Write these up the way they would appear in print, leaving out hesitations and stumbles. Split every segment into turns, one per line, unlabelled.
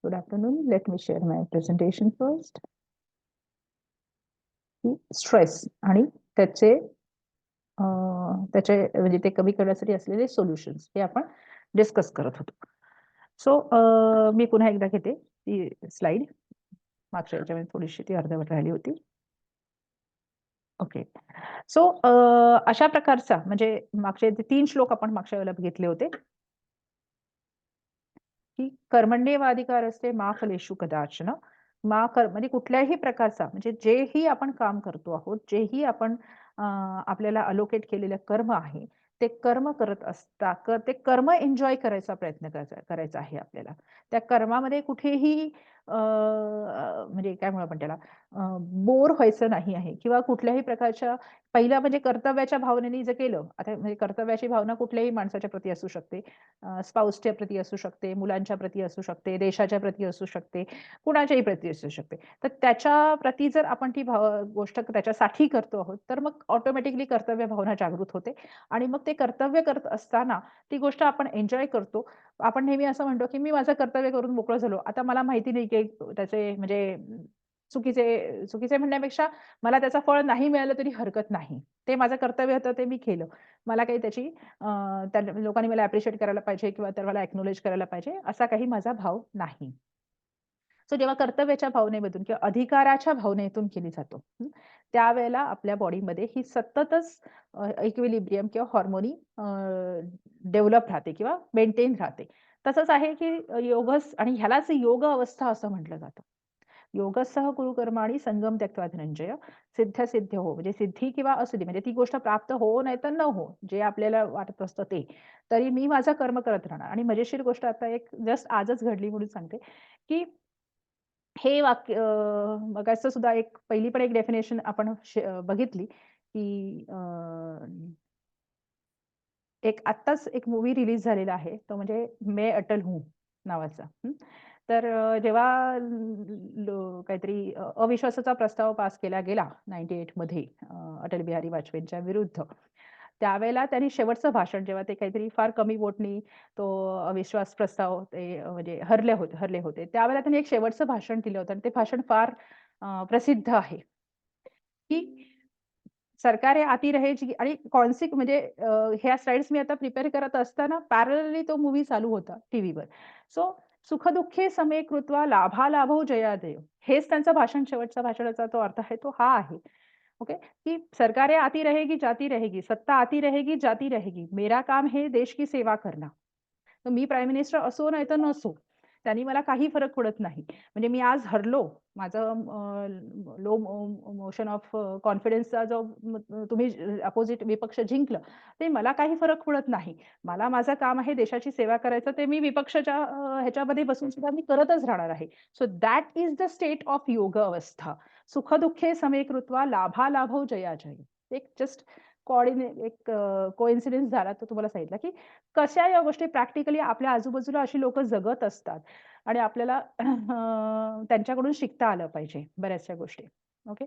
Good afternoon. Let me share my presentation first. Stress आणि त्याचे म्हणजे ते कमी करण्यासाठी असलेले सोल्युशन्स हे आपण डिस्कस करत होतो. सो मी पुन्हा एकदा घेते ती स्लाइड. मागच्या याच्यामध्ये थोडीशी ती अर्धवट राहिली होती. ओके. सो अशा प्रकारचा म्हणजे मागचे 3 श्लोक आपण मागच्या वेळेला बघितले होते. की कर्मण्येवाधिकारस्ते मा फलेषु कदाचन. म्हणजे कुठल्याही प्रकारचा म्हणजे जेही आपण काम करतो आहोत, जेही आपण आपल्याला अलोकेट केलेलं कर्म आहे, ते कर्म करत असता ते कर्म एन्जॉय करायचा प्रयत्न करायचा आहे आपल्याला. त्या कर्मामध्ये कुठेही म्हणजे काय म्हणू आपण त्याला बोर व्हायचं नाही आहे किंवा कुठल्याही प्रकारच्या पहिला म्हणजे कर्तव्याच्या भावनेने जर केलं, आता म्हणजे कर्तव्याची भावना कुठल्याही माणसाच्या प्रती असू शकते. स्पाउसच्या प्रती असू शकते, मुलांच्या प्रती असू शकते, देशाच्या प्रती असू शकते, कुणाच्याही प्रती असू शकते. तर त्याच्या प्रती जर आपण ती गोष्ट त्याच्यासाठी करतो आहोत, तर मग ऑटोमॅटिकली कर्तव्य भावना जागृत होते आणि मग ते कर्तव्य करत असताना ती गोष्ट आपण एन्जॉय करतो. आपण नेहमी असं म्हणतो, की मी माझं कर्तव्य करून मोकळं झालो. आता मला माहिती नाही, की त्याचे म्हणजे चुकीचे चुकीचे म्हणण्यापेक्षा मला त्याचं फळ नाही मिळालं तरी हरकत नाही. ते माझं कर्तव्य होतं, ते मी केलं. मला काही त्याची त्या लोकांनी मला ॲप्रिशिएट करायला पाहिजे किंवा तर मला अॅक्नॉलेज करायला पाहिजे, असा काही माझा भाव नाही. सो जेव्हा कर्तव्याच्या भावनेमधून किंवा अधिकाराच्या भावनेतून केली जातो, त्यावेळेला आपल्या बॉडीमध्ये ही सततच इक्विलिब्रियम किंवा हार्मोनी डेव्हलप राहते किंवा मेंटेन राहते. तसंच आहे की योगस आणि ह्यालाच योग अवस्था असं म्हटलं जातं. योगसः कुरु कर्माणि संगम त्यक्त्वा धनंजय. सिद्ध सिद्ध हो, म्हणजे सिद्धी किंवा असिद्धी म्हणजे ती गोष्ट प्राप्त हो नाहीतर न हो, जे आपल्याला वाटत असतं ते. तरी मी माझं कर्म करत राहणार. आणि मजेशीर गोष्ट आता एक जस्ट आजच घडली म्हणून सांगते, की हे वाक्य मगाचं सुद्धा एक पहिली पण एक डेफिनेशन आपण बघितली, की एक आत्ताच एक मूव्ही रिलीज झालेला आहे. तो म्हणजे मैं अटल हूँ नावाचा. तर जेव्हा काहीतरी अविश्वासाचा प्रस्ताव पास केला गेला 98 मध्ये अटल बिहारी वाजपेयींच्या विरुद्ध. त्यावेळेला त्यांनी शेवटचं भाषण जेव्हा ते काहीतरी फार कमी वोटनी तो अविश्वास प्रस्ताव ते म्हणजे हरले होते. त्यावेळेला त्यांनी एक शेवटचं भाषण दिलं होतं आणि ते भाषण फार प्रसिद्ध आहे, की सरकारे आती रहेगी आणि म्हणजे ह्या स्लाइड्स मी आता प्रिपेअर करत असताना पॅरलली तो मूव्ही चालू होता टीव्हीवर. सो सुख-दुःखे समे कृत्वा लाभालाभौ जयादेव. हेच त्यांचं भाषण शेवटच्या भाषणाचा तो अर्थ आहे, तो हा आहे. ओके, की सरकारें आती रहेगी, जाती रहेगी, सत्ता आती रहेगी, जाती रहेगी. मेरा काम है देश की सेवा करना. तर मी प्राईम मिनिस्टर असो नाहीतर नसो, त्यांनी मला काही फरक पडत नाही. म्हणजे मी आज हरलो, माझं लो मोशन ऑफ कॉन्फिडन्सचा जो तुम्ही अपोझिट विपक्ष जिंकलं, ते मला काही फरक पडत नाही. मला माझं काम आहे देशाची सेवा करायचं, ते मी विपक्षाच्या ह्याच्यामध्ये बसून सुद्धा मी करतच राहणार आहे. So that is the state of योग अवस्था. सुख-दुःखे समे कृत्वा लाभालाभौ जयाजय. एक जस्ट एक कोइन्सिडन्स झाला तर तुम्हाला सांगितलं, की कशा या गोष्टी प्रॅक्टिकली आपल्या आजूबाजूला अशी लोकं जगत असतात आणि आपल्याला त्यांच्याकडून शिकता आलं पाहिजे बऱ्याचशा गोष्टी. ओके.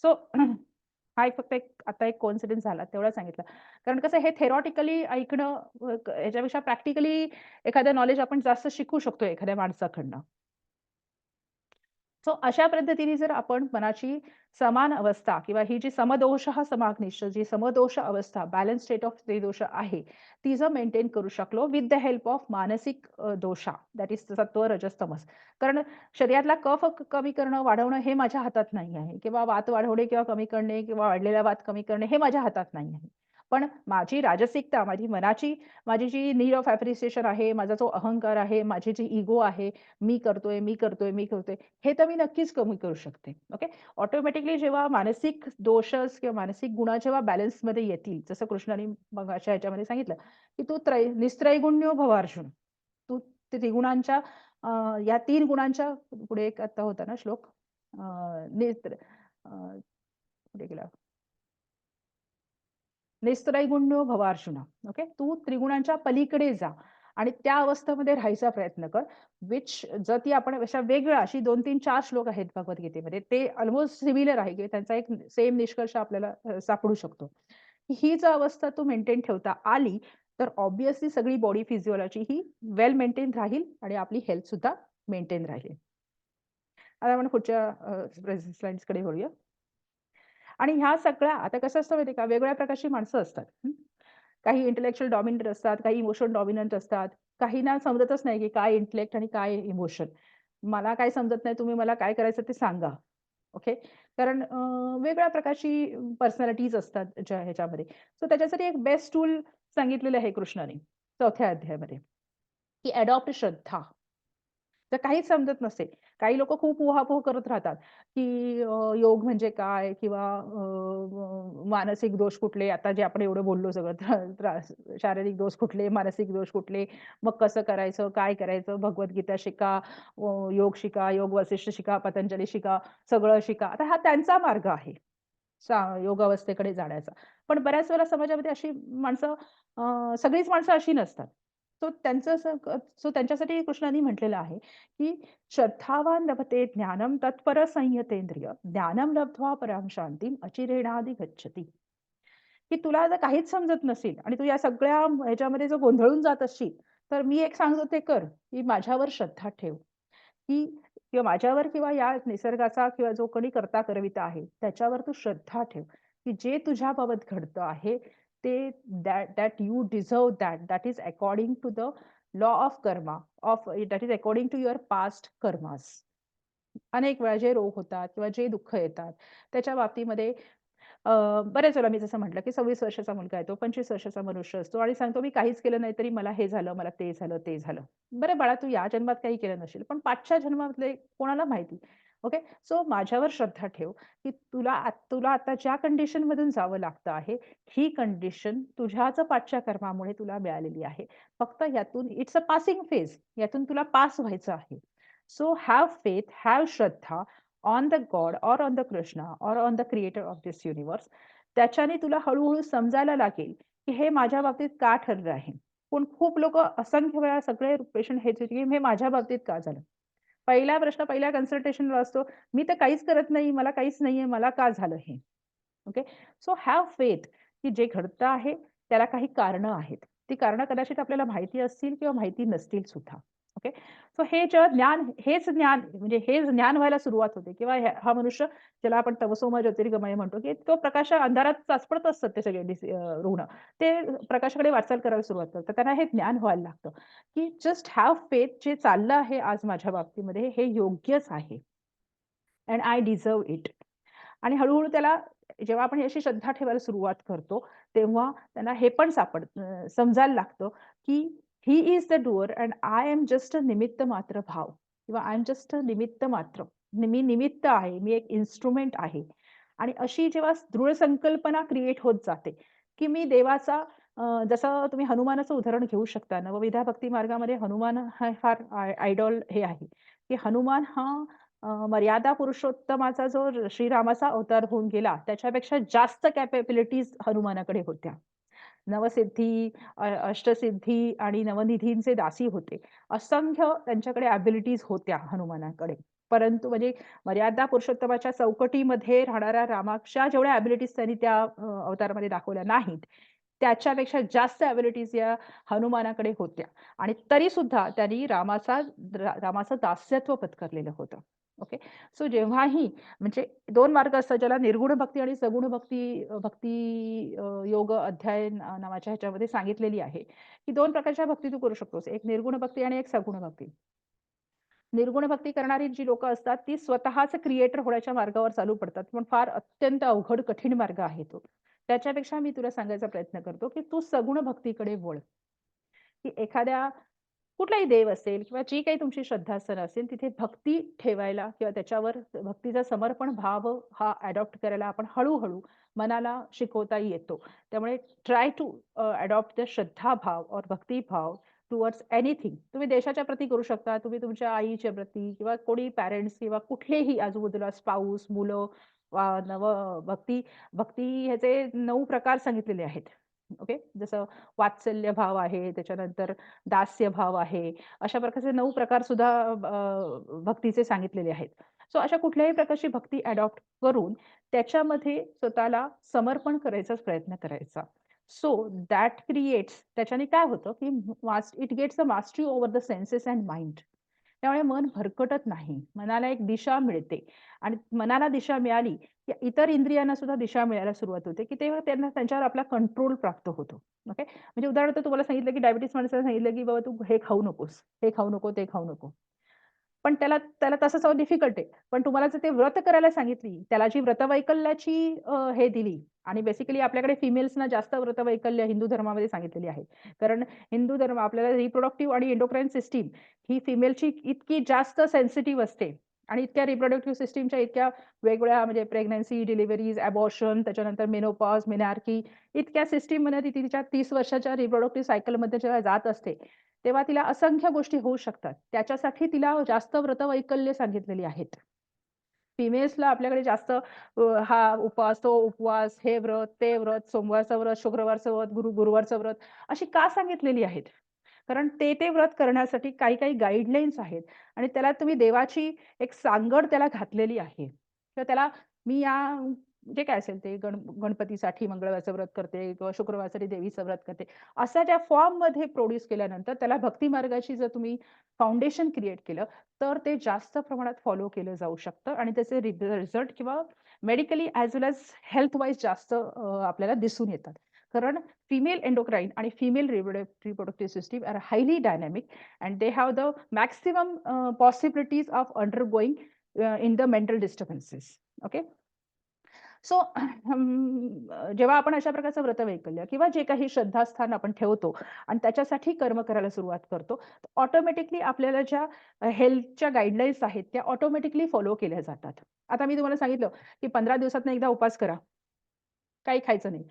सो हा एक फक्त आता एक कोइन्सिडन्स झाला तेवढं सांगितलं. कारण कसं हे थेरॉटिकली ऐकणं ह्याच्यापेक्षा प्रॅक्टिकली एखादं नॉलेज आपण जास्त शिकू शकतो एखाद्या माणसाकडनं. सो अशा पद्धतीने जर आपण मनाची समान अवस्था किंवा ही जी समदोषः समाग्निश्च जी समदोष अवस्था बॅलन्स स्टेट ऑफ त्रिदोष आहे, ती जर मेंटेन करू शकलो विथ द हेल्प ऑफ मानसिक दोषा दॅट इज सत्व, रजस, तमस. कारण शरीरातला कफ कमी करणं, वाढवणं हे माझ्या हातात नाही आहे किंवा वात वाढवणे किंवा कमी करणे किंवा वाढलेला वात कमी करणे हे माझ्या हातात नाही आहे. पण माझी राजसिकता, माझी जी नीड ऑफ ॲप्रिसिएशन आहे, माझा जो अहंकार आहे, माझी जी इगो आहे, मी करतोय, मी करतोय, मी करतोय, हे तर मी नक्कीच कमी करू शकते. ओके. ऑटोमॅटिकली जेव्हा मानसिक दोषस किंवा मानसिक गुण जेव्हा बॅलन्समध्ये येतील, जसं कृष्णाने मगाच्या ह्याच्यामध्ये सांगितलं, की तू निस्त्रैगुण्यो भव अर्जुन. तू त्रिगुणांच्या या 3 गुणांच्या पुढे एक आता होता ना श्लोक नेत्र कुठे गेला? निस्त्रैगुण्यो भव अर्जुन. ओके. तू त्रिगुणांच्या पलीकडे जा आणि त्या अवस्थेमध्ये राहायचा प्रयत्न कर. जर ती आपण अशा वेगळ्या अशी 2, 3, 4 श्लोक आहेत भगवद्गीतेमध्ये. ते अल्मोस्ट सिमिलर आहे की त्यांचा एक सेम निष्कर्ष आपल्याला सापडू शकतो. ही जर अवस्था तू मेंटेन ठेवता आली, तर ऑब्व्हियसली सगळी बॉडी फिजिओलॉजी ही वेल मेंटेन राहील आणि आपली हेल्थ सुद्धा मेंटेन राहील. आता आपण पुढच्या स्लाइड्सकडे वळूया. आणि ह्या सगळ्या आता कसं असतं माहिती आहे का, वेगवेगळ्या प्रकारची माणसं असतात. काही इंटेलेक्चुअल डॉमिनंट असतात, काही इमोशन डॉमिनंट असतात. काहींना समजतच नाही की काय इंटेलेक्ट आणि काय इमोशन. मला काय समजत नाही, तुम्ही मला काय करायचं ते सांगा. ओके. कारण वेगवेगळ्या प्रकारची पर्सनॅलिटीज असतात ह्याच्यामध्ये. सो त्याच्यासाठी एक बेस्ट टूल सांगितलेलं आहे कृष्णाने 4थ्या अध्यायामध्ये, की अडॉप्ट श्रद्धा. तर काहीच समजत नसेल. काही लोकं खूप उहापोह करत राहतात, की योग म्हणजे काय? किंवा मानसिक दोष कुठले? आता जे आपण एवढं बोललो सगळं त्रास शारीरिक दोष कुठले? मानसिक दोष कुठले? मग कसं करायचं? काय करायचं? भगवद्गीता शिका, योग शिका, योग वसिष्ठ शिका, पतंजली शिका, सगळं शिका. आता हा त्यांचा मार्ग आहे. योगावस्थेकडे जाण्याचा. पण बऱ्याच वेळेला समाजामध्ये अशी माणसं सगळीच माणसं अशी नसतात. सो त्यांच्यासाठी कृष्णाने म्हटलेलं आहे, की "श्रद्धावान लभते ज्ञानम तत्पर संयतेंद्रिय, ज्ञानम लब्ध्वा परां शांतीम अचिरेणाधी गच्छति." की तुला जर काहीच समजत नसेल आणि तू या सगळ्या ह्याच्यामध्ये जर गोंधळून जात असशील, तर मी एक सांगतो ते कर, की माझ्यावर श्रद्धा ठेव. की किंवा माझ्यावर किंवा या निसर्गाचा किंवा जो कोणी करता करविता आहे, त्याच्यावर तू श्रद्धा ठेव, की जे तुझ्याबाबत घडतं आहे, ते that you deserve that. That is according to the law of karma, that is according to your past karmas. अनेक वेळा जे रोग होतात किंवा जे दुःख येतात, त्याच्या बाबतीमध्ये बऱ्याच वेळा मी जसं म्हटलं, की 26 वर्षाचा मुलगा आहे तो, 25 वर्षाचा मनुष्य असतो आणि सांगतो, "मी काहीच केलं नाही, तरी मला हे झालं, मला ते झालं, ते झालं." बरं बाळा, तू या जन्मात काही केलं नसेल, पण पाठच्या जन्मातले कोणाला माहिती? ओके. सो माझ्यावर श्रद्धा ठेव, की तुला आता ज्या कंडिशनमधून जावं लागतं आहे, ही कंडिशन तुझ्याच पाठच्या कर्मामुळे तुला मिळालेली आहे. फक्त यातून इट्स अ पासिंग फेज. यातून तुला पास व्हायचं आहे. So have faith, have Shraddha on the God or on the Krishna or on the creator of this universe. त्याच्याने तुला हळू-हळू समजायला लागेल, की हे माझ्या बाबतीत का ठरलं आहे. पण खूप लोकं असंख्य वेळा सगळे पेशंट हेच होते, की हे माझ्या बाबतीत का झालं? पहिला प्रश्न पहिल्या कन्सल्टेशनला असतो, "मी तर काहीच करत नाही, मला काहीच नाहीये, मला का झालं हे?" ओके. सो हॅव फेथ, की जे घडतं आहे त्याला काही कारणं आहेत. ती कारणं कदाचित आपल्याला माहिती असतील किंवा माहिती नसतील सुद्धा. ओके. सो हे जेव्हा हेच ज्ञान म्हणजे हेच ज्ञान व्हायला सुरुवात होते किंवा हा मनुष्य ज्याला आपण तमसोमा ज्योतिर्गमय म्हणतो, की तो अंधारात चाचपडत असतात ते सगळे रुग्ण. ते प्रकाशाकडे वाटचाल करायला सुरुवात करतात. त्यांना हे ज्ञान व्हायला लागतं, की जस्ट हॅव फेथ जे चाललं आहे आज माझ्या बाबतीमध्ये हे योग्यच आहे. And I deserve it. आणि हळू-हळू त्याला जेव्हा आपण याची श्रद्धा ठेवायला सुरुवात करतो, तेव्हा त्यांना हे पण समजायला लागतं, की he is the doer and I am just a निमित्त मात्र भाव किंवा आय एम जस्ट अ निमित्त मात्र. मी निमित्त आहे, मी एक इन्स्ट्रुमेंट आहे. आणि अशी जेव्हा दृढ संकल्पना क्रिएट होत जाते, की मी देवाचा जसं तुम्ही हनुमानाचं उदाहरण घेऊ शकता. नवविधा भक्ती मार्गामध्ये हनुमान हा फार आयडॉल हे आहे, की हनुमान हा मर्यादा पुरुषोत्तमाचा जो श्रीरामाचा अवतार होऊन गेला, त्याच्यापेक्षा जास्त कॅपॅबिलिटीज हनुमानाकडे होत्या. नवसिद्धी, अष्टसिद्धी आणि नवनिधींचे दासी होते. असंख्य त्यांच्याकडे एबिलिटीज होत्या हनुमानाकडे. परंतु म्हणजे मर्यादा पुरुषोत्तमाच्या चौकटीमध्ये राहणाऱ्या रामाच्या जेवढ्या एबिलिटीज त्यांनी त्या अवतारामध्ये दाखवल्या नाहीत, त्याच्यापेक्षा जास्त एबिलिटीज या हनुमानाकडे होत्या आणि तरीसुद्धा त्यांनी रामाचं दास्यत्व पत्करलेलं होतं. ओके. सो जेव्हाही म्हणजे 2 मार्ग असतात ज्याला निर्गुण भक्ती आणि सगुण योग अध्याय नावाच्या ह्याच्यामध्ये सांगितलेली आहे, की 2 प्रकारच्या भक्ती तू करू शकतोस. एक निर्गुण भक्ती आणि एक सगुण भक्ती. निर्गुण भक्ती करणारी जी लोकं असतात, ती स्वतःच क्रिएटर होण्याच्या मार्गावर चालू पडतात. पण फार अत्यंत अवघड, कठीण मार्ग आहे तो. त्याच्यापेक्षा मी तुला सांगायचा प्रयत्न करतो, की तू सगुण भक्तीकडे वळ. की एखाद्या कुठलाही देव असेल किंवा जी काही तुमची श्रद्धास्थानं असेल, तिथे भक्ती ठेवायला किंवा त्याच्यावर भक्तीचा समर्पण भाव हा अडॉप्ट करायला आपण हळू मनाला शिकवता येतो. त्यामुळे ट्राय टू अडॉप्ट द श्रद्धाभाव और भक्तिभाव टुवर्ड्स एनिथिंग. तुम्ही देशाच्या प्रती करू शकता, तुम्ही तुमच्या आईच्या प्रती किंवा कोणी पॅरेंट्स किंवा कुठलेही आजूबाजूला स्पाउस, मुलं, नव भक्ती भक्ती ह्याचे 9 प्रकार सांगितलेले आहेत. ओके. जसं वात्सल्य भाव आहे, त्याच्यानंतर दास्य भाव आहे. अशा प्रकारचे 9 प्रकार सुद्धा भक्तीचे सांगितलेले आहेत. सो अशा कुठल्याही प्रकारची भक्ती अडॉप्ट करून त्याच्यामध्ये स्वतःला समर्पण करायचाच प्रयत्न करायचा. सो दॅट क्रिएट्स त्याच्याने काय होतं, की it gets a mastery over the census and mind. त्यामुळे मन भरकटत नाही. मनाला एक दिशा मिळते आणि मनाला दिशा मिळाली, की इतर इंद्रियांना सुद्धा दिशा मिळायला सुरुवात होते, की तेव्हा त्यांना त्यांच्यावर आपला कंट्रोल प्राप्त होतो. ओके. म्हणजे उदाहरणार्थ तुम्हाला सांगितलं, की डायबिटीज माणसाला सांगितलं, की बाबा तू हे खाऊ नकोस, हे खाऊ नको, ते खाऊ नको. पण त्याला त्याला तसं सगळं डिफिकल्ट आहे. पण तुम्हाला जर ते व्रत करायला सांगितली, त्याला जी व्रतवैकल्याची हे दिली आणि बेसिकली आपल्याकडे फिमेल्सना जास्त व्रतवैकल्य हिंदू धर्मामध्ये सांगितलेली आहे. कारण हिंदू धर्म आपल्याला रिप्रोडक्टिव्ह आणि एंडोक्राईन सिस्टम ही फिमेलची इतकी जास्त सेन्सिटिव्ह असते आणि इतक्या रिप्रोडक्टिव्ह सिस्टमच्या इतक्या वेगवेगळ्या म्हणजे प्रेग्नन्सी, डिलिव्हरीज, अबॉर्शन, त्याच्यानंतर मेनोपॉज, मेनार्की इतक्या सिस्टममध्ये ती तिच्या 30 वर्षाच्या रिप्रोडक्टिव्ह सायकलमध्ये जेव्हा जात असते, तेव्हा तिला असंख्य गोष्टी होऊ शकतात. त्याच्यासाठी तिला जास्त व्रतवैकल्य सांगितलेली आहेत. फिमेल्सला आपल्याकडे जास्त हा उपवास, तो उपवास, हे व्रत, ते व्रत, सोमवारचं व्रत, शुक्रवारचं व्रत, गुरुवारचं व्रत अशी का सांगितलेली आहेत? कारण ते व्रत करण्यासाठी काही-काही गाईडलाईन्स आहेत आणि त्याला तुम्ही देवाची एक सांगड त्याला घातलेली आहे. तर त्याला मी या जे काय असेल ते गणपतीसाठी मंगळवारचं व्रत करते किंवा शुक्रवारसाठी देवीचं व्रत करते. अशा ज्या फॉर्ममध्ये प्रोड्यूस केल्यानंतर त्याला भक्ती मार्गाची जर तुम्ही फाउंडेशन क्रिएट केलं, तर ते जास्त प्रमाणात फॉलो केलं जाऊ शकतं आणि त्याचे रिझल्ट किंवा मेडिकली ॲज वेल ॲज हेल्थ वाईज जास्त आपल्याला दिसून येतात. कारण female endocrine and female reproductive system are highly dynamic and they have the maximum possibilities of undergoing in the mental disturbances. Okay. So जेव्हा आपण अशा प्रकारचं व्रतवैकल्य किंवा जे काही श्रद्धास्थान आपण ठेवतो आणि त्याच्यासाठी कर्म करायला सुरुवात करतो, ऑटोमॅटिकली आपल्याला ज्या हेल्थच्या गाईडलाईन्स आहेत, त्या ऑटोमॅटिकली फॉलो केल्या जातात. आता मी तुम्हाला सांगितलं, की 15 दिवसातनं एकदा उपास करा. काही खायचं नाही.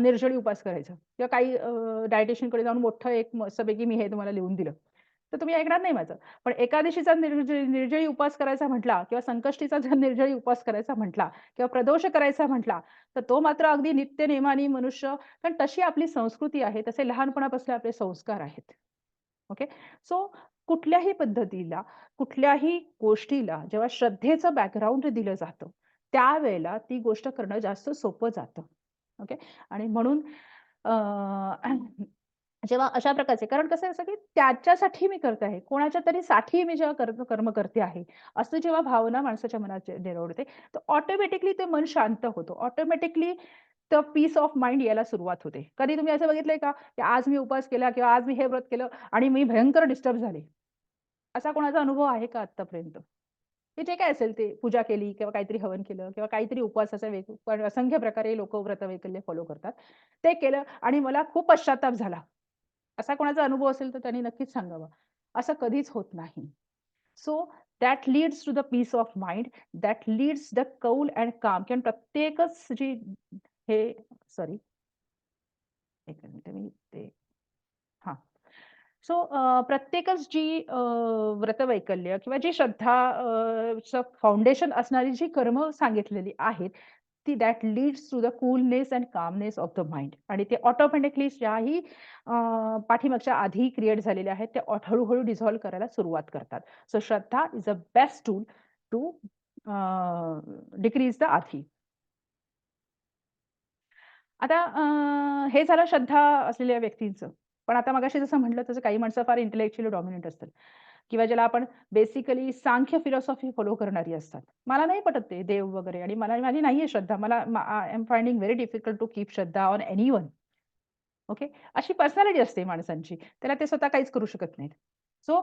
निर्जळी उपास करायचा किंवा काही डायटिशियनकडे जाऊन मोठं एक मस्तपैकी मी हे तुम्हाला लिहून दिलं. तर तुम्ही ऐकणार नाही माझं. पण एकादशीचा निर्जळी उपवास करायचा म्हटला किंवा संकष्टीचा जर निर्जळी उपवास करायचा म्हटला किंवा प्रदोष करायचा म्हटला, तर तो मात्र अगदी नित्यनेमाने मनुष्य कारण तशी आपली संस्कृती आहे, तसे लहानपणापासून आपले संस्कार आहेत. ओके. सो कुठल्याही पद्धतीला, कुठल्याही गोष्टीला जेव्हा श्रद्धेचं बॅकग्राऊंड दिलं जातं, त्यावेळेला ती गोष्ट करणं जास्त सोपं जातं. ओके. आणि म्हणून अ, जेव्हा अशा प्रकारचे कारण कसं असं की त्याच्यासाठी मी करत आहे. कोणाच्या तरी साठी मी जेव्हा कर्म करते आहे, असं जेव्हा भावना माणसाच्या मनात निर्माण तर ऑटोमॅटिकली ते मन शांत होतं. ऑटोमॅटिकली तर पीस ऑफ माइंड यायला सुरुवात होते. कधी तुम्ही असं बघितलंय का, की आज मी उपवास केला किंवा आज मी हे व्रत केलं आणि मी भयंकर डिस्टर्ब झाले. असा कोणाचा अनुभव आहे का आत्तापर्यंत? की जे काय असेल ते पूजा केली किंवा काहीतरी हवन केलं किंवा काहीतरी उपवासाचा पण असंख्य प्रकारे लोकं व्रतवैकल्य फॉलो करतात. ते केलं आणि मला खूप पश्चात्ताप झाला. असा कोणाचा अनुभव असेल तर त्यांनी नक्कीच सांगावा. असं कधीच होत नाही. So that leads to the peace of mind, that leads the cool and calm किंवा प्रत्येकच जी हे सॉरी, एक मिनिट मी ते हां. सो प्रत्येकच जी व्रतवैकल्य किंवा जी श्रद्धा चं फाउंडेशन असणारी जी कर्म सांगितलेली आहेत, ती that leads to the coolness and calmness of the mind आणि ते ऑटोमॅटिकली ज्याही पाठीमागच्या आधी क्रिएट झालेल्या आहेत, त्या हळू-हळू डिसॉल्व्ह करायला सुरुवात करतात. So shraddha is a best tool to decrease the adhi. आता हे झालं श्रद्धा असलेल्या व्यक्तींचं. पण आता मगाशी जसं म्हटलं तसं काही माणसं फार इंटेलेक्चुअली डॉमिनंट असतात किंवा ज्याला आपण बेसिकली सांख्य फिलॉसॉफी फॉलो करणारी असतात. मला नाही पटत ते देव वगैरे आणि माझी नाहीये श्रद्धा. I am finding very difficult to keep shraddha on anyone. Okay. अशी पर्सनॅलिटी असते माणसांची. त्याला ते स्वतः काहीच करू शकत नाहीत. सो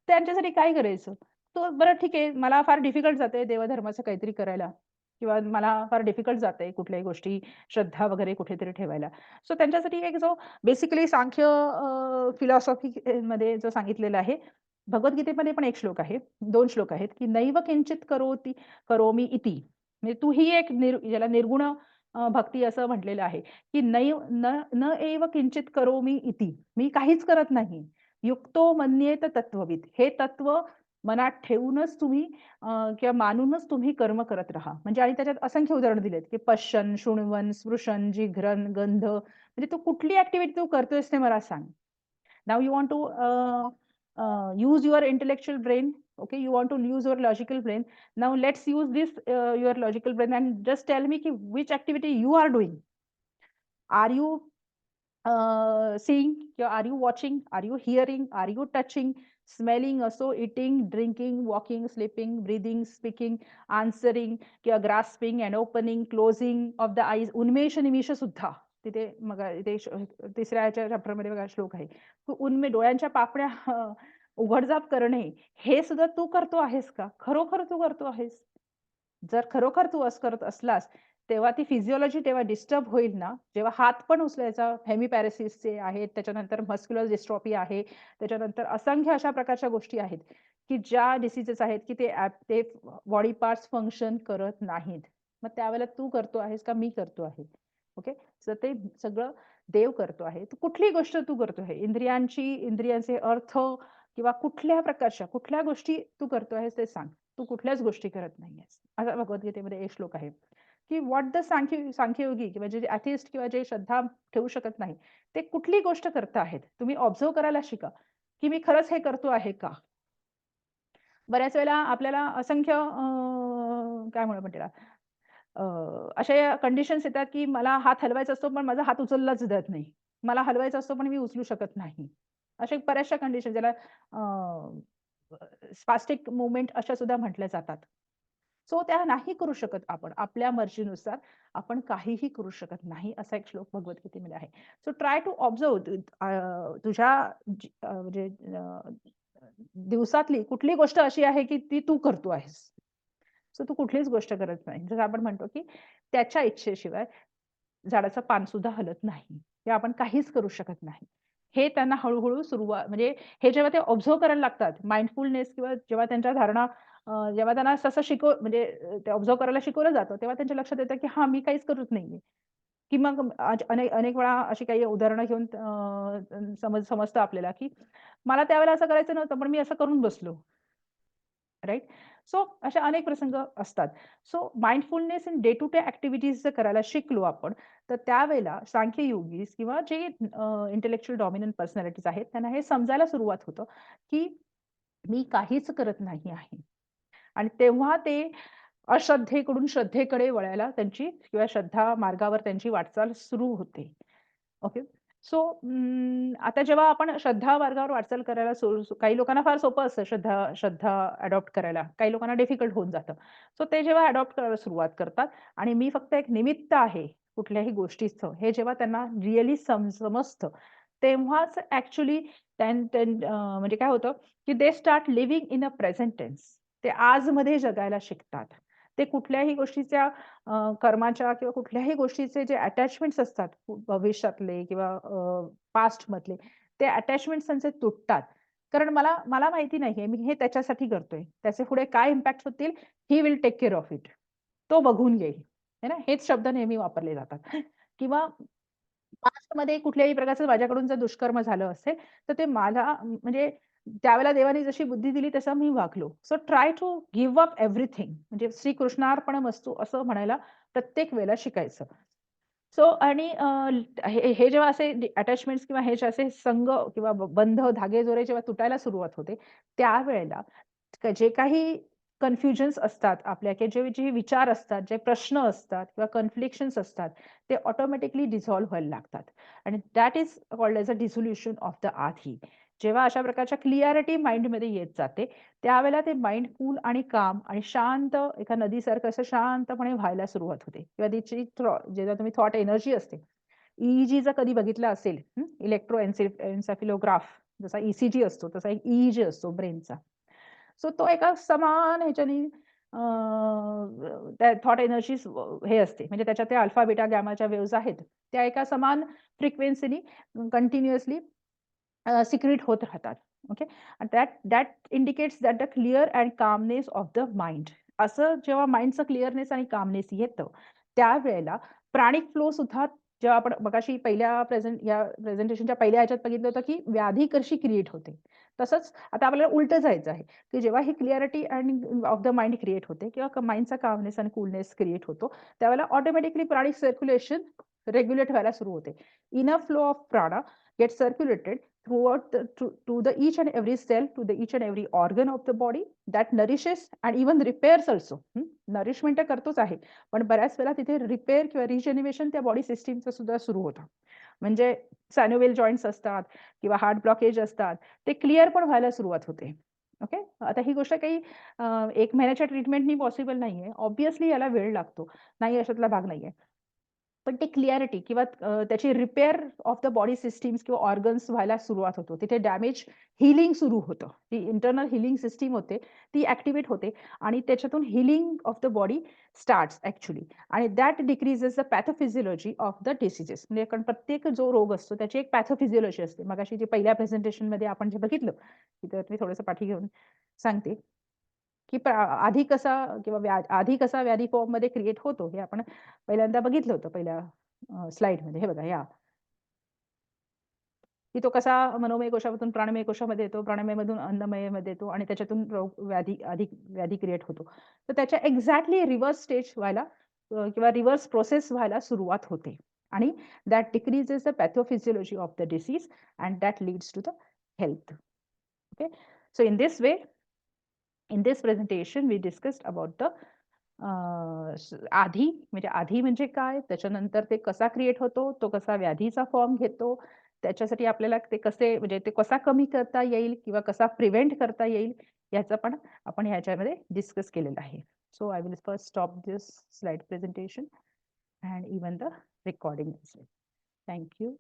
त्यांच्यासाठी काय करायचं? तो बरं ठीक आहे, मला फार डिफिकल्ट जातंय देवधर्माचं काहीतरी करायला किंवा मला फार डिफिकल्ट जातंय कुठल्याही गोष्टी श्रद्धा वगैरे कुठेतरी ठेवायला. सो त्यांच्यासाठी एक जो बेसिकली सांख्य फिलॉसॉफी मध्ये जो सांगितलेला आहे, भगवद्गीतेमध्ये पण एक श्लोक आहे, 2 श्लोक आहेत, की "नैव किंचित करोमि इति." म्हणजे तू ही एक ज्याला निर्गुण भक्ती असं म्हटलेलं आहे, की नैव न न एव किंचित करोमि इति. मी काहीच करत नाही. युक्तो मन्येत तत्त्वविद. हे तत्व मनात ठेवूनच तुम्ही किंवा मानूनच तुम्ही कर्म करत राहा. म्हणजे आणि त्याच्यात असंख्य उदाहरणं दिलेत, की पश्यन्, शृण्वन्, स्पृशन्, जिघ्रन्, गंध म्हणजे तू कुठली ॲक्टिव्हिटी तू करतोयस ते मला सांग. Now you want to use your intellectual brain. Okay, you want to use your logical brain. Now let's use this your logical brain and just tell me which activity you are doing. Are you seeing किंवा are you watching, are you hearing, are you touching, smelling असो, eating, drinking, walking, sleeping, breathing, speaking, answering किंवा grasping and opening, closing of the eyes, उन्मेष निमिष सुद्धा तिथे मग इथे तिसऱ्या ह्याच्या चॅप्टरमध्ये बघा श्लोक आहे. तू डोळ्यांच्या पापण्या उघडझाप करणे, हे सुद्धा तू करतो आहेस का? खरोखर तू करतो आहेस? जर खरोखर तू असं करत असलास, तेव्हा ती फिजिओलॉजी तेव्हा डिस्टर्ब होईल ना, जेव्हा हात पण उचलायचा हेमीपॅरेसिसचे आहेत, त्याच्यानंतर मस्क्युलर डिस्ट्रॉफी आहे, त्याच्यानंतर असंख्य अशा प्रकारच्या गोष्टी आहेत, की ज्या डिसीजेस आहेत, की ते बॉडी पार्ट्स फंक्शन करत नाहीत. मग त्यावेळेला तू करतो आहेस का मी करतो आहे? ओके. तर ते सगळं देव करतो आहे. तर कुठली गोष्ट तू करतो आहे? इंद्रियांचे अर्थ किंवा कुठल्या प्रकारच्या, कुठल्या गोष्टी तू करतो आहेस ते सांग. तू कुठल्याच गोष्टी करत नाहीयेस. असा भगवद्गीतेमध्ये एक श्लोक आहे, की व्हॉट द सांख्ययोगी किंवा जे अथिस्ट किंवा जे श्रद्धा ठेवू शकत नाही, ते कुठली गोष्ट करत आहेत. तुम्ही ऑब्झर्व्ह करायला शिका, की मी खरंच हे करतो आहे का? बऱ्याच वेळेला आपल्याला असंख्य काय म्हणू आपण त्याला अशा कंडिशन्स येतात, की मला हात हलवायचा असतो, पण माझा हात उचललाच जात नाही. मला हलवायचा असतो, पण मी उचलू शकत नाही. अशा बऱ्याचशा कंडिशन ज्याला स्पास्टिक मूव्हमेंट अशा सुद्धा म्हटल्या जातात. सो त्या नाही करू शकत आपण. आपल्या मर्जीनुसार आपण काहीही करू शकत नाही, असा एक श्लोक भगवद्गीतेमध्ये आहे. सो ट्राय टू ऑब्झर्व्ह तुझ्या म्हणजे दिवसातली कुठली गोष्ट अशी आहे, की ती तू करतो आहेस. सो तू कुठलीच गोष्ट करत नाही. जसं आपण म्हणतो, की त्याच्या इच्छेशिवाय झाडाचं पान सुद्धा हलत नाही किंवा आपण काहीच करू शकत नाही. हे त्यांना हळू-हळू सुरुवात म्हणजे हे जेव्हा ते ऑब्झर्व्ह करायला लागतात, माइंडफुलनेस किंवा जेव्हा त्यांच्या धारणा जेव्हा त्यांना तसं म्हणजे ते ऑब्झर्व्ह करायला शिकवलं जातं, तेव्हा त्यांच्या लक्षात येतं, की हां, मी काहीच करत नाहीये. की मग अनेक अनेक वेळा अशी काही उदाहरणं घेऊन समजतं आपल्याला, की मला त्यावेळेला असं करायचं नव्हतं, पण मी असं करून बसलो. राइट? सो अशा अनेक प्रसंग असतात. So mindfulness in day to day activities जर करायला शिकलो आपण, तर त्यावेळेला सांख्ययोगीस किंवा जे इंटेलेक्चुअल डॉमिनंट पर्सनॅलिटीज आहेत, त्यांना हे समजायला सुरुवात होतं, की मी काहीच करत नाही आहे. आणि तेव्हा ते अश्रद्धेकडून श्रद्धेकडे वळायला त्यांची किंवा श्रद्धा मार्गावर त्यांची वाटचाल सुरू होते. ओके. सो आता जेव्हा आपण श्रद्धा मार्गावर वाटचाल करायला काही लोकांना फार सोपं असतं श्रद्धा श्रद्धा अडॉप्ट करायला. काही लोकांना डिफिकल्ट होऊन जातं. सो ते जेव्हा अडॉप्ट करायला सुरुवात करतात आणि मी फक्त एक निमित्त आहे कुठल्याही गोष्टीचं, हे जेव्हा त्यांना रिअली समजतं, तेव्हाच ॲक्चुअली म्हणजे काय होतं, की they start living in a present tense. ते आजमध्ये जगायला शिकतात. ते कुठल्याही गोष्टीच्या कर्माच्या किंवा कुठल्याही गोष्टीचे जे अटॅचमेंट्स असतात भविष्यातले किंवा पास्टमधले, ते अटॅचमेंट्स त्यांचे तुटतात. कारण मला मला माहिती नाहीये, मी हे त्याच्यासाठी करतोय. त्याचे पुढे काय इम्पॅक्ट होतील, he will take care of it. तो बघून घेईल. है ना? हेच शब्द नेहमी वापरले जातात. किंवा पास्टमध्ये कुठल्याही प्रकारचं माझ्याकडून जर दुष्कर्म झालं असेल, तर ते मला म्हणजे त्यावेळेला देवाने जशी बुद्धी दिली तसं मी वागलो. So try to give up everything म्हणजे श्रीकृष्णार्पणमस्तु असं म्हणायला प्रत्येक वेळेला शिकायचं. सो आणि हे हे जेव्हा असे अटॅचमेंट्स किंवा हे जे असे संग किंवा बंध, धागेदोरे जेव्हा तुटायला सुरुवात होते, त्यावेळेला जे काही कन्फ्युजन्स असतात आपल्या किंवा जे विचार असतात, जे प्रश्न असतात किंवा कन्फ्लिक्शन्स असतात, ते ऑटोमॅटिकली डिसॉल्व्ह व्हायला लागतात. आणि that is called as a dissolution of the आधी. जेव्हा अशा प्रकारच्या क्लिअॅरिटी माइंडमध्ये येत जाते, त्यावेळेला ते माइंड कूल आणि काम आणि शांत एका नदीसारखं असं शांतपणे व्हायला सुरुवात होते किंवा तिची जेव्हा तुम्ही थॉट एनर्जी असते. EEG जर कधी बघितलं असेल, इलेक्ट्रो एन्सेफिलोग्राफ जसा ECG असतो, तसा एक EEG असतो ब्रेनचा. सो तो एका समान ह्याच्यानी त्या थॉट एनर्जीज हे असते. म्हणजे त्याच्यात त्या अल्फा, बीटा, गॅमाच्या वेव्हज आहेत. त्या एका समान फ्रिक्वेन्सीनी कंटिन्युअसली सिक्रीट होत राहतात. ओके. आणि that that indicates that the clear and calmness of the mind. असं जेव्हा माइंडचं क्लिअरनेस आणि कामनेस येतं, त्यावेळेला प्राणिक फ्लो सुद्धा जेव्हा आपण मगाशी या प्रेझेंटेशनच्या पहिल्या ह्याच्यात बघितलं होतं, की व्याधी कशी क्रिएट होते. तसंच आता आपल्याला उलटं जायचं आहे, की जेव्हा ही clarity and of the mind create होते किंवा माइंडचा कामनेस आणि कूलनेस क्रिएट होतो, त्यावेळेला ऑटोमॅटिकली प्राणिक सर्क्युलेशन रेग्युलेट व्हायला सुरू होते. Enough flow of prana get circulated to the each and every cell, to the each and every organ of the body that nourishes and even repairs also. Nourishment तर करतोच आहे, पण बऱ्याच वेळा तिथे रिपेअर किंवा रिजनरेशन त्या बॉडी सिस्टीमचं सुद्धा सुरू होतं. म्हणजे सॅन्युअल जॉइंट्स असतात किंवा हार्ट ब्लॉकेज असतात, ते क्लिअर पण व्हायला सुरुवात होते. ओके. आता ही गोष्ट काही 1 महिन्याच्या ट्रीटमेंटनी पॉसिबल नाहीये. ऑब्व्हियसली याला वेळ लागतो. नाही अशातला भाग नाहीये. पण ते क्लॅरिटी किंवा त्याची repair of the body systems किंवा ऑर्गन्स व्हायला सुरुवात होतो. तिथे डॅमेज हीलिंग सुरू होतं. ती इंटरनल हीलिंग सिस्टम होते, ती ॲक्टिव्हेट होते आणि त्याच्यातून healing of the body starts actually आणि that decreases the pathophysiology of the diseases. म्हणजे कारण प्रत्येक जो रोग असतो त्याची एक पॅथोफिजिओलॉजी असते. मगाशी जे पहिल्या प्रेझेंटेशनमध्ये आपण जे बघितलं, तिथं मी थोडंसं पाठी घेऊन सांगते. की आधी कसा किंवा आधी कसा व्याधी फॉर्ममध्ये क्रिएट होतो हे आपण पहिल्यांदा बघितलं होतं पहिल्या स्लाइडमध्ये. हे बघा या. की तो कसा मनोमय कोशामधून प्राणमय कोशामध्ये येतो, प्राणमयमधून अन्नमयमध्ये येतो आणि त्याच्यातून व्याधी क्रिएट होतो. तर त्याच्या एक्झॅक्टली रिव्हर्स स्टेज व्हायला किंवा रिव्हर्स प्रोसेस व्हायला सुरुवात होते आणि that decreases the pathophysiology of the disease and that leads to the health. Okay. So in this way, in this presentation we discussed about the आधी म्हणजे काय, त्याच्यानंतर ते कसा क्रिएट होतो, तो कसा व्याधीचा फॉर्म घेतो, त्याच्यासाठी आपल्याला ते कसे म्हणजे ते कसा कमी करता येईल किंवा कसा प्रिव्हेंट करता येईल याचं पण आपण ह्याच्यामध्ये डिस्कस केलेलं आहे. So I will first stop this slide presentation and even the recording. Thank you.